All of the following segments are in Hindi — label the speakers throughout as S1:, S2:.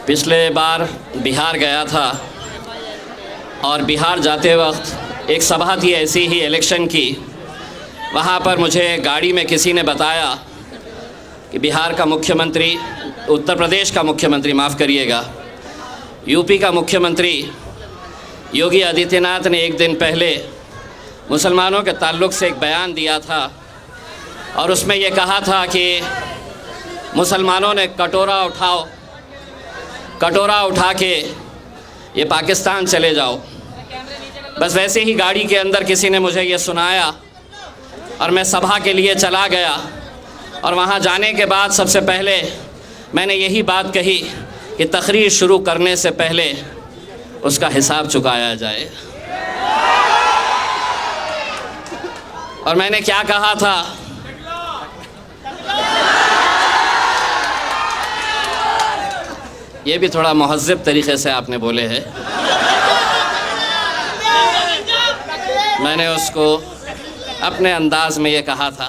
S1: पिछले बार बिहार गया था और बिहार जाते वक्त एक सभा थी ऐसी ही इलेक्शन की। वहाँ पर मुझे गाड़ी में किसी ने बताया कि बिहार का मुख्यमंत्री, उत्तर प्रदेश का मुख्यमंत्री, माफ़ करिएगा, यूपी का मुख्यमंत्री योगी आदित्यनाथ ने एक दिन पहले मुसलमानों के ताल्लुक़ से एक बयान दिया था और उसमें ये कहा था कि मुसलमानों ने कटोरा उठा के ये पाकिस्तान चले जाओ। बस वैसे ही गाड़ी के अंदर किसी ने मुझे ये सुनाया और मैं सभा के लिए चला गया और वहाँ जाने के बाद सबसे पहले मैंने यही बात कही कि तकरीर शुरू करने से पहले उसका हिसाब चुकाया जाए। और मैंने क्या कहा था, ये भी थोड़ा महज़्ज़ब तरीक़े से आपने बोले हैं। मैंने उसको अपने अंदाज़ में ये कहा था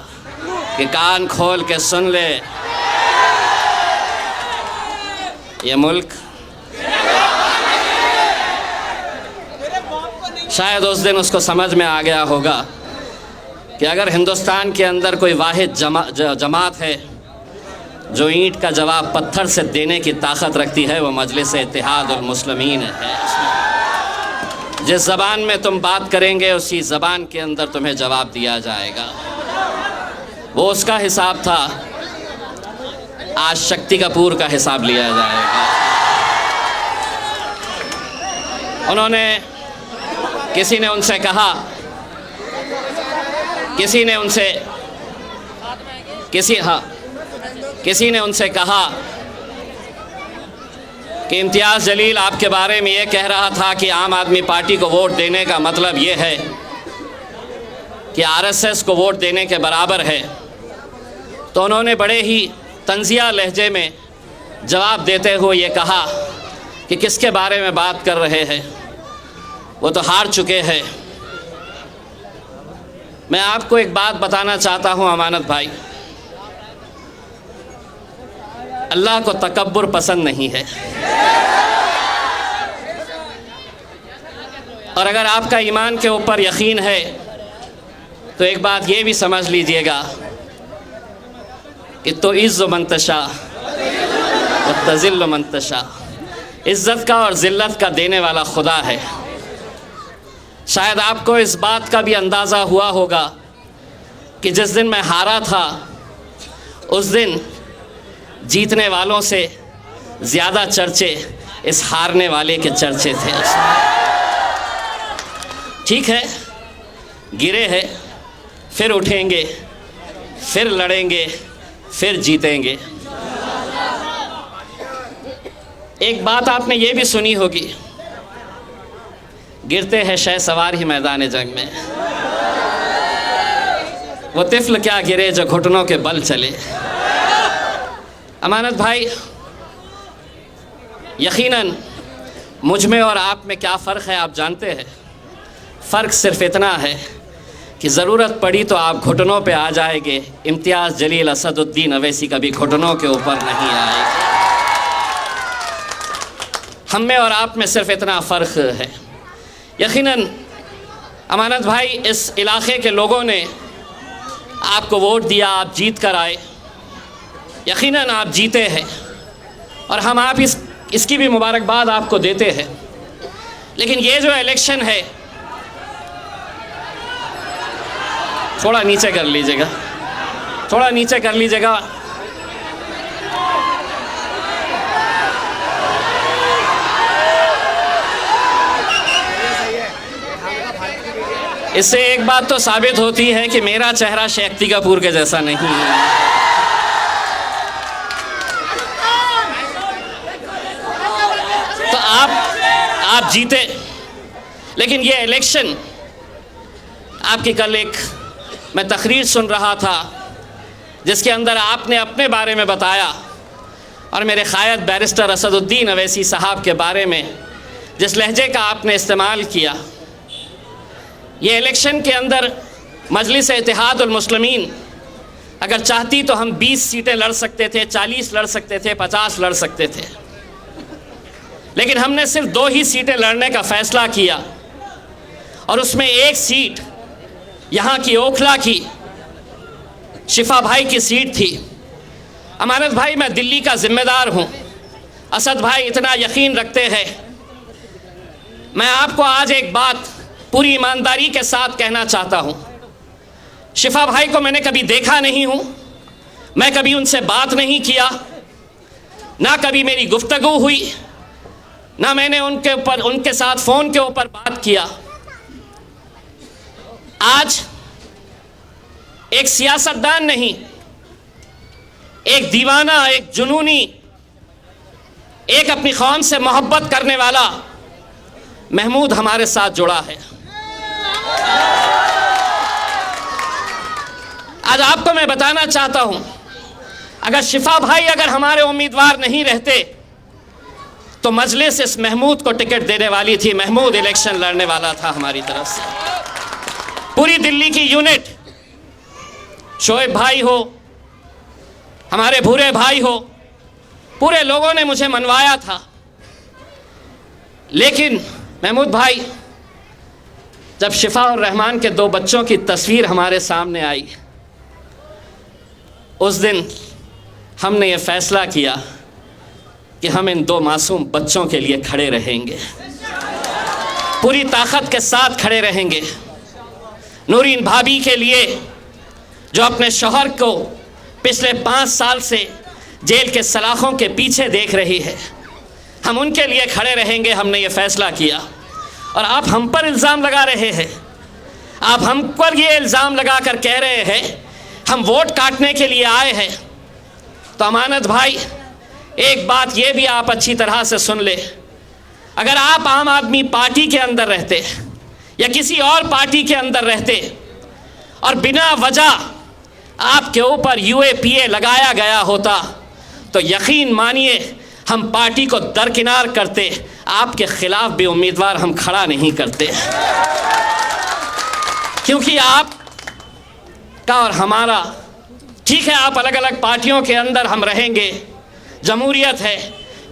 S1: कि कान खोल के सुन ले, ये मुल्क शायद उस दिन उसको समझ में आ गया होगा कि अगर हिंदुस्तान के अंदर कोई वाहिद जमात है जो ईंट का जवाब पत्थर से देने की ताकत रखती है, वो मजलिस इत्तेहादुल मुस्लिमीन है। जिस ज़बान में तुम बात करेंगे उसी ज़बान के अंदर तुम्हें जवाब दिया जाएगा। वो उसका हिसाब था, आज शक्ति कपूर का हिसाब लिया जाएगा। उन्होंने किसी ने उनसे कहा कि इम्तियाज़ जलील आपके बारे में ये कह रहा था कि आम आदमी पार्टी को वोट देने का मतलब ये है कि आरएसएस को वोट देने के बराबर है। तो उन्होंने बड़े ही तंज़िया लहजे में जवाब देते हुए ये कहा कि किसके बारे में बात कर रहे हैं, वो तो हार चुके हैं। मैं आपको एक बात बताना चाहता हूँ अमानत भाई, अल्लाह को तकब्बुर पसंद नहीं है। और अगर आपका ईमान के ऊपर यकीन है तो एक बात ये भी समझ लीजिएगा कि तो इज़्ज़ु मन तशा व तज़िल्लु मन तशा, इज़्ज़त का और ज़िल्लत का देने वाला खुदा है। शायद आपको इस बात का भी अंदाज़ा हुआ होगा कि जिस दिन मैं हारा था उस दिन जीतने वालों से ज़्यादा चर्चे इस हारने वाले के चर्चे थे। ठीक है, गिरे हैं, फिर उठेंगे, फिर लड़ेंगे, फिर जीतेंगे। एक बात आपने ये भी सुनी होगी, गिरते हैं शहसवार ही मैदान जंग में, वो तिफ़्ल क्या गिरे जो घुटनों के बल चले। अमानत भाई, यकीनन मुझ में और आप में क्या फ़र्क है आप जानते हैं। फ़र्क सिर्फ़ इतना है कि ज़रूरत पड़ी तो आप घुटनों पे आ जाएंगे, इम्तियाज़ जलील असदुद्दीन अवैसी कभी घुटनों के ऊपर नहीं आएंगे। हम में और आप में सिर्फ़ इतना फ़र्क है। यकीनन अमानत भाई, इस इलाक़े के लोगों ने आपको वोट दिया, आप जीत कर आए, यकीनन आप जीते हैं और हम आप इसकी भी मुबारकबाद आपको देते हैं। लेकिन ये जो इलेक्शन है, थोड़ा नीचे कर लीजिएगा, थोड़ा नीचे कर लीजिएगा। इससे एक बात तो साबित होती है कि मेरा चेहरा शक्ति कपूर के जैसा नहीं है। तो आप जीते, लेकिन ये इलेक्शन आपकी, कल एक मैं तकरीर सुन रहा था जिसके अंदर आपने अपने बारे में बताया और मेरे क़ायद बैरिस्टर असदुद्दीन अवैसी साहब के बारे में जिस लहजे का आपने इस्तेमाल किया, ये इलेक्शन के अंदर मजलिस इत्तेहादुल मुस्लिमीन अगर चाहती तो हम 20 सीटें लड़ सकते थे, 40 लड़ सकते थे, 50 लड़ सकते थे। लेकिन हमने सिर्फ 2 ही सीटें लड़ने का फ़ैसला किया और उसमें एक सीट यहाँ की ओखला की शिफा भाई की सीट थी। अमानत भाई, मैं दिल्ली का ज़िम्मेदार हूँ, असद भाई इतना यकीन रखते हैं। मैं आपको आज एक बात पूरी ईमानदारी के साथ कहना चाहता हूँ। शिफा भाई को मैंने कभी देखा नहीं हूँ, मैं कभी उनसे बात नहीं किया, ना कभी मेरी गुफ्तगू हुई, ना मैंने उनके साथ फ़ोन के ऊपर बात किया। आज एक सियासतदान नहीं, एक दीवाना, एक जुनूनी, एक अपनी कौम से मोहब्बत करने वाला महमूद हमारे साथ जुड़ा है। आज आपको मैं बताना चाहता हूं, अगर शिफा भाई अगर हमारे उम्मीदवार नहीं रहते तो मजलिस इस महमूद को टिकट देने वाली थी। महमूद इलेक्शन लड़ने वाला था हमारी तरफ से। पूरी दिल्ली की यूनिट, शोएब भाई हो, हमारे भूरे भाई हो, पूरे लोगों ने मुझे मनवाया था। लेकिन महमूद भाई, जब शिफा और रहमान के 2 बच्चों की तस्वीर हमारे सामने आई, उस दिन हमने ये फैसला किया कि हम इन 2 मासूम बच्चों के लिए खड़े रहेंगे, पूरी ताकत के साथ खड़े रहेंगे। नूरीन भाभी के लिए, जो अपने शौहर को पिछले 5 साल से जेल के सलाखों के पीछे देख रही है, हम उनके लिए खड़े रहेंगे। हमने ये फैसला किया। और आप हम पर इल्ज़ाम लगा रहे हैं, आप हम पर ये इल्ज़ाम लगा कर कह रहे हैं हम वोट काटने के लिए आए हैं। तो अमानत भाई, एक बात ये भी आप अच्छी तरह से सुन ले, अगर आप आम आदमी पार्टी के अंदर रहते या किसी और पार्टी के अंदर रहते और बिना वजह आपके ऊपर UAPA लगाया गया होता तो यकीन मानिए हम पार्टी को दरकिनार करते, आपके खिलाफ भी उम्मीदवार हम खड़ा नहीं करते। क्योंकि आप का और हमारा, ठीक है आप अलग अलग पार्टियों के अंदर हम रहेंगे, जमहूरियत है,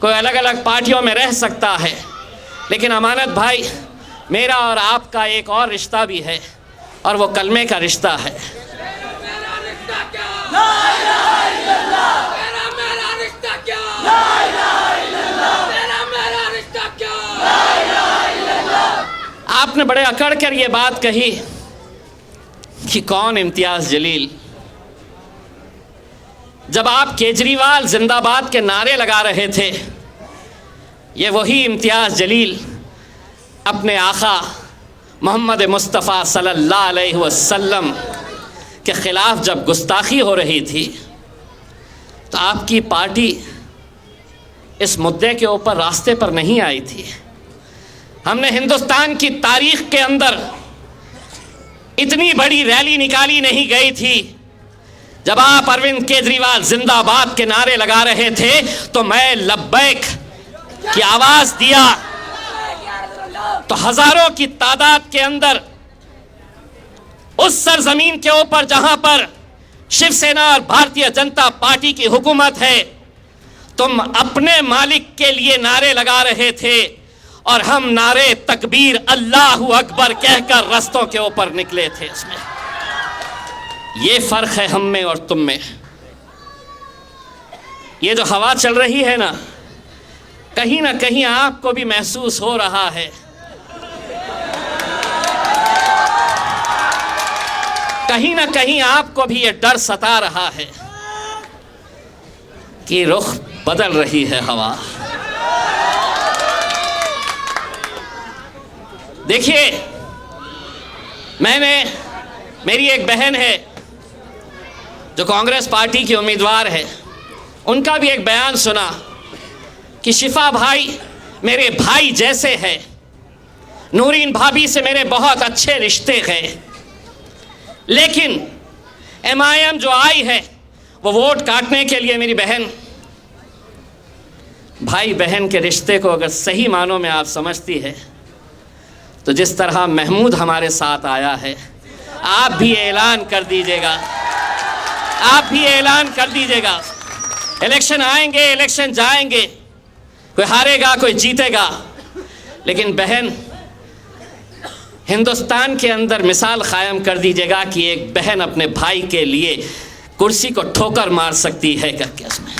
S1: कोई अलग अलग पार्टियों में रह सकता है, लेकिन अमानत भाई, मेरा और आपका एक और रिश्ता भी है और वो कलमे का रिश्ता है। आपने बड़े अकड़ कर ये बात कही कि कौन इम्तियाज़ जलील। जब आप केजरीवाल जिंदाबाद के नारे लगा रहे थे, ये वही इम्तियाज़ जलील अपने आका मोहम्मद मुस्तफ़ा सल्लल्लाहु अलैहि वसल्लम के ख़िलाफ़ जब गुस्ताखी हो रही थी तो आपकी पार्टी इस मुद्दे के ऊपर रास्ते पर नहीं आई थी। हमने हिंदुस्तान की तारीख़ के अंदर इतनी बड़ी रैली निकाली नहीं गई थी। जब आप अरविंद केजरीवाल जिंदाबाद के नारे लगा रहे थे तो मैं लब्बैक की आवाज़ दिया तो हज़ारों की तादाद के अंदर उस सरजमीन के ऊपर जहां पर शिवसेना और भारतीय जनता पार्टी की हुकूमत है, तुम अपने मालिक के लिए नारे लगा रहे थे और हम नारे तकबीर अल्लाहु अकबर कहकर रस्तों के ऊपर निकले थे। इसमें ये फ़र्क है हम में और तुम में। ये जो हवा चल रही है ना कहीं आपको भी महसूस हो रहा है, कहीं ना कहीं आपको भी ये डर सता रहा है कि रुख बदल रही है हवा। देखिए, मेरी एक बहन है जो कांग्रेस पार्टी की उम्मीदवार है, उनका भी एक बयान सुना कि शिफा भाई मेरे भाई जैसे है, नूरीन भाभी से मेरे बहुत अच्छे रिश्ते हैं, लेकिन MIM जो आई है वो वोट काटने के लिए। मेरी बहन, भाई बहन के रिश्ते को अगर सही मानों में आप समझती है तो जिस तरह महमूद हमारे साथ आया है, आप भी ऐलान कर दीजिएगा, आप भी ऐलान कर दीजिएगा। इलेक्शन आएंगे, इलेक्शन जाएंगे, कोई हारेगा कोई जीतेगा, लेकिन बहन हिंदुस्तान के अंदर मिसाल कायम कर दीजिएगा कि एक बहन अपने भाई के लिए कुर्सी को ठोकर मार सकती है करके उसमें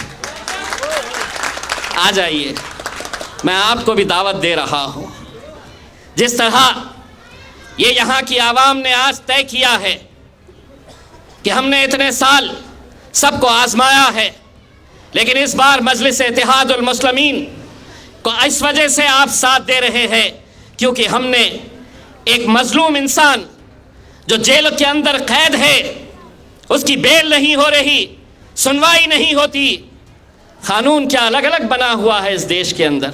S1: आ जाइए। मैं आपको भी दावत दे रहा हूं, जिस तरह ये यहाँ की आवाम ने आज तय किया है कि हमने इतने साल सबको आजमाया है, लेकिन इस बार मजलिस इत्तेहादुल मुस्लिमीन को इस वजह से आप साथ दे रहे हैं क्योंकि हमने एक मजलूम इंसान जो जेल के अंदर कैद है, उसकी बेल नहीं हो रही, सुनवाई नहीं होती, कानून क्या अलग अलग बना हुआ है इस देश के अंदर।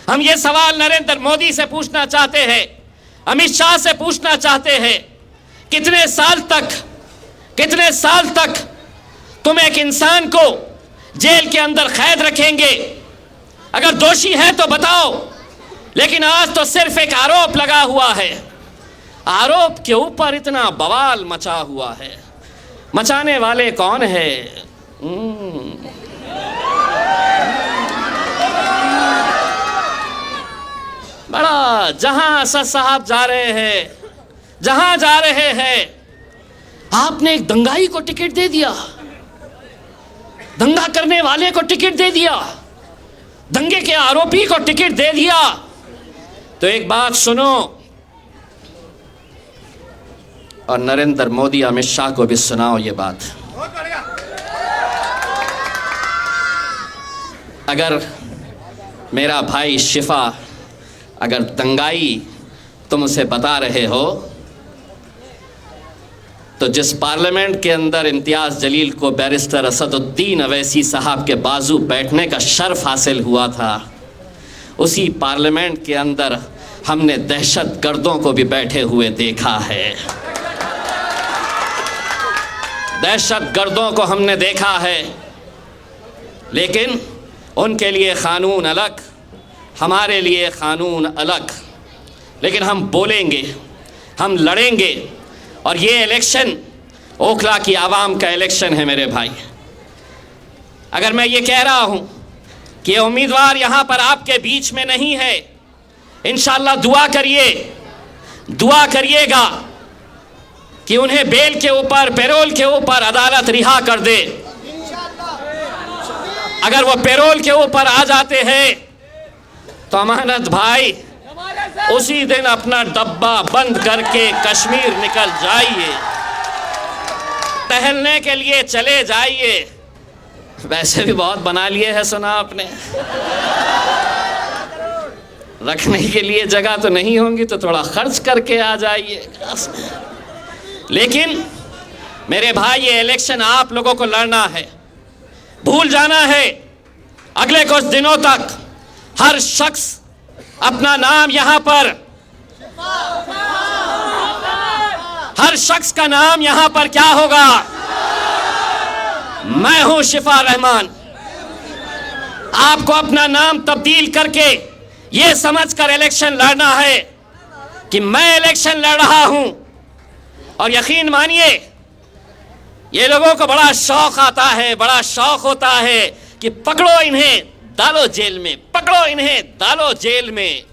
S1: हम ये सवाल नरेंद्र मोदी से पूछना चाहते हैं, अमित शाह से पूछना चाहते हैं, कितने साल तक तुम एक इंसान को जेल के अंदर कैद रखेंगे? अगर दोषी है तो बताओ, लेकिन आज तो सिर्फ एक आरोप लगा हुआ है। आरोप के ऊपर इतना बवाल मचा हुआ है। मचाने वाले कौन है? बड़ा जहां असद साहब जा रहे हैं, जहां जा रहे हैं, आपने एक दंगाई को टिकट दे दिया, दंगा करने वाले को टिकट दे दिया, दंगे के आरोपी को टिकट दे दिया। तो एक बात सुनो, और नरेंद्र मोदी अमित शाह को भी सुनाओ ये बात। अगर मेरा भाई शिफा, अगर दंगाई तुम उसे बता रहे हो, तो जिस पार्लियामेंट के अंदर इम्तियाज़ जलील को बैरिस्टर असदुद्दीन अवैसी साहब के बाजू बैठने का शर्फ हासिल हुआ था, उसी पार्लियामेंट के अंदर हमने दहशत गर्दों को भी बैठे हुए देखा है। दहशत गर्दों को हमने देखा है, लेकिन उनके लिए कानून अलग, हमारे लिए कानून अलग। लेकिन हम बोलेंगे, हम लड़ेंगे, और ये इलेक्शन ओखला की आवाम का इलेक्शन है मेरे भाई। अगर मैं ये कह रहा हूँ कि उम्मीदवार यहाँ पर आपके बीच में नहीं है, इंशाअल्लाह दुआ करिए, दुआ करिएगा कि उन्हें बेल के ऊपर, पैरोल के ऊपर अदालत रिहा कर दे। अगर वो पैरोल के ऊपर आ जाते हैं तो अमानत भाई उसी दिन अपना डब्बा बंद करके कश्मीर निकल जाइए, टहलने के लिए चले जाइए। वैसे भी बहुत बना लिए है सुना आपने, रखने के लिए जगह तो नहीं होंगी तो थोड़ा खर्च करके आ जाइए। लेकिन मेरे भाई ये इलेक्शन आप लोगों को लड़ना है, भूल जाना है। अगले कुछ दिनों तक हर शख्स अपना नाम यहां पर, हर शख्स का नाम यहां पर क्या होगा? मैं हूं शिफा रहमान। आपको अपना नाम तब्दील करके ये समझकर इलेक्शन लड़ना है कि मैं इलेक्शन लड़ रहा हूं। और यकीन मानिए, ये लोगों को बड़ा शौक आता है, बड़ा शौक होता है कि पकड़ो इन्हें, डालो जेल में, पकड़ो इन्हें, डालो जेल में।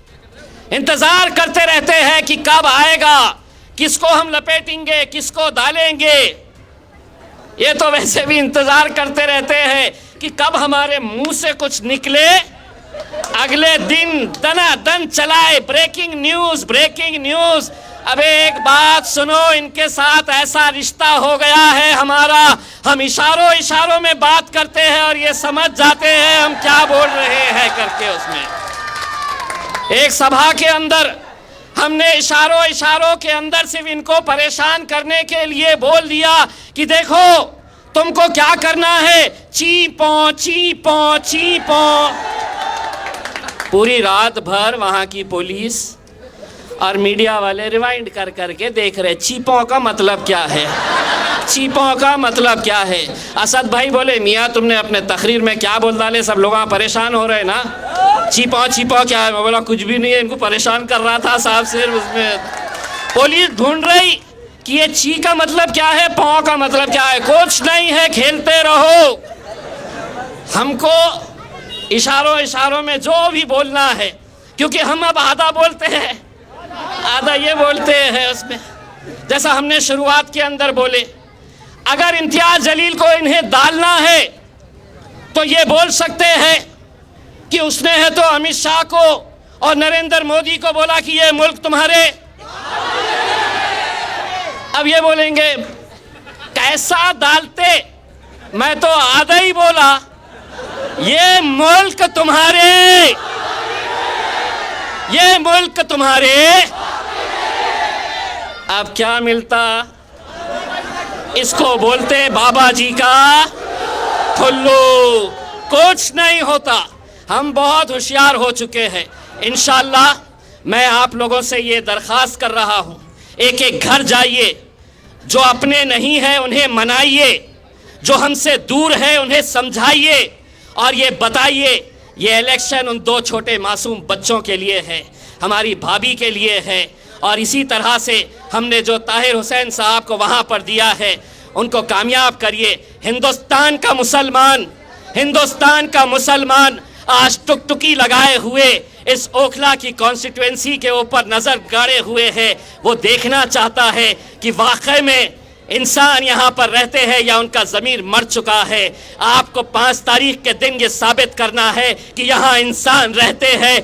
S1: इंतजार करते रहते हैं कि कब आएगा, किसको हम लपेटेंगे, किसको डालेंगे। ये तो वैसे भी इंतजार करते रहते हैं कि कब हमारे मुंह से कुछ निकले, अगले दिन दनादन चलाए ब्रेकिंग न्यूज, ब्रेकिंग न्यूज। अबे एक बात सुनो, इनके साथ ऐसा रिश्ता हो गया है हमारा, हम इशारों इशारों में बात करते हैं और ये समझ जाते हैं हम क्या बोल रहे हैं करके। उसमें एक सभा के अंदर हमने इशारों इशारों के अंदर सिर्फ इनको परेशान करने के लिए बोल दिया कि देखो तुमको क्या करना है, चीपो चीपो चीपो। पूरी रात भर वहां की पुलिस और मीडिया वाले रिवाइंड कर करके देख रहे, चीपों का मतलब क्या है, चीपों का मतलब क्या है। असद भाई बोले, मियाँ तुमने अपने तकरीर में क्या बोल डाले, सब लोग परेशान हो रहे हैं ना, चीपों चीपों क्या है। मैं बोला कुछ भी नहीं है, इनको परेशान कर रहा था साहब सिर्फ। उसमें पुलिस ढूंढ रही कि ये ची का मतलब क्या है, पौ का मतलब क्या है। कुछ नहीं है, खेलते रहो। हमको इशारों इशारों में जो भी बोलना है, क्योंकि हम अब आधा बोलते हैं, आधा ये बोलते हैं उसमें, जैसा हमने शुरुआत के अंदर बोले, अगर इम्तियाज जलील को इन्हें डालना है तो ये बोल सकते हैं कि उसने है तो अमित शाह को और नरेंद्र मोदी को बोला कि ये मुल्क तुम्हारे, अब ये बोलेंगे कैसा डालते, मैं तो आधा ही बोला, ये मुल्क तुम्हारे, ये मुल्क तुम्हारे। अब क्या मिलता, इसको बोलते बाबा जी का ठुल्लू, कुछ नहीं होता। हम बहुत होशियार हो चुके हैं। इंशाअल्लाह मैं आप लोगों से ये दरख्वास्त कर रहा हूँ, एक एक घर जाइए, जो अपने नहीं है उन्हें मनाइए, जो हमसे दूर है उन्हें समझाइए और ये बताइए ये इलेक्शन उन दो छोटे मासूम बच्चों के लिए है, हमारी भाभी के लिए है। और इसी तरह से हमने जो ताहिर हुसैन साहब को वहाँ पर दिया है, उनको कामयाब करिए। हिंदुस्तान का मुसलमान आज टुकटुकी लगाए हुए इस ओखला की कॉन्स्टिट्यूएंसी के ऊपर नज़र गाड़े हुए है। वो देखना चाहता है कि वाकई में इंसान यहाँ पर रहते हैं या उनका ज़मीर मर चुका है। आपको 5 तारीख के दिन ये साबित करना है कि यहाँ इंसान रहते हैं